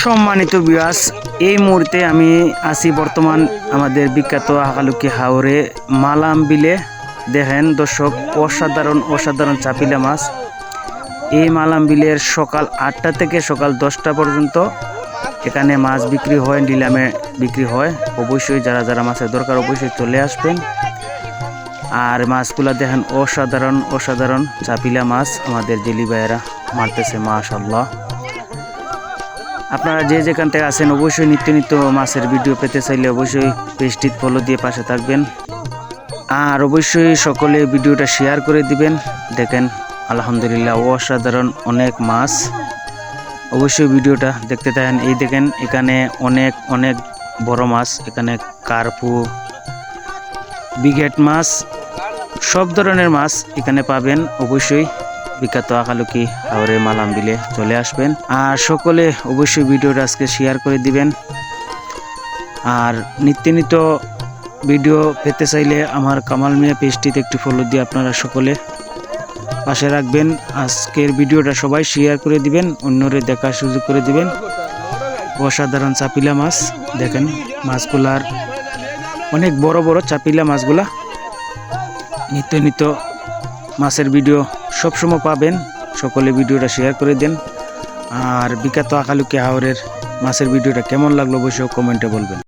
সম্মানিত ভিউয়ার্স, এই মুহূর্তে আমি আছি বর্তমান আমাদের বিখ্যাত হাকালুকি হাওরে মালাম বিলে। দেখেন দর্শক, অসাধারণ চাপিলা মাছ। এই মালাম বিলের সকাল 8টা থেকে সকাল 10টা পর্যন্ত এখানে মাছ বিক্রি হয়, নিলামে বিক্রি হয়। অবশ্যই যারা যারা মাছের দরকার অবশ্যই চলে আসবেন। আর মাছগুলা দেখেন অসাধারণ চাপিলা মাছ আমাদের জেলি ভাইয়েরা মারতেছে, মাশাআল্লাহ। আপনারা যে যেখান থেকে আছেন অবশ্যই নিত্য মাছের ভিডিও পেতে চাইলে অবশ্যই পেজটি ফলো দিয়ে পাশে থাকবেন। আর অবশ্যই সকলে ভিডিওটা শেয়ার করে দিবেন। দেখেন আলহামদুলিল্লাহ অসাধারণ অনেক মাছ। অবশ্যই ভিডিওটা দেখতে থাকেন। এই দেখেন এখানে অনেক বড় মাছ, এখানে কার্পু, বিগেট মাছ, সব ধরনের মাছ এখানে পাবেন। অবশ্যই বিখ্যাত হাকালুকি হাওরে মালাম বিলে চলে আসবেন। আর সকলে অবশ্যই ভিডিওটা আজকে শেয়ার করে দিবেন। আর নিত্য ভিডিও পেতে চাইলে আমার কামাল মিয়া পেজটিতে একটু ফলো দিয়ে আপনারা সকলে পাশে রাখবেন। আজকের ভিডিওটা সবাই শেয়ার করে দিবেন, অন্যরে দেখার সুযোগ করে দিবেন। অসাধারণ চাপিলা মাছ দেখেন, মাছগুলার অনেক বড় চাপিলা মাছগুলা। নিত্য মাছের ভিডিও সবসময় পাবেন। সকলে ভিডিওটা শেয়ার করে দেন। আর বিখ্যাত হাকালুকি হাওরের মাছের ভিডিওটা কেমন লাগলো অবশ্যই কমেন্টে বলবেন।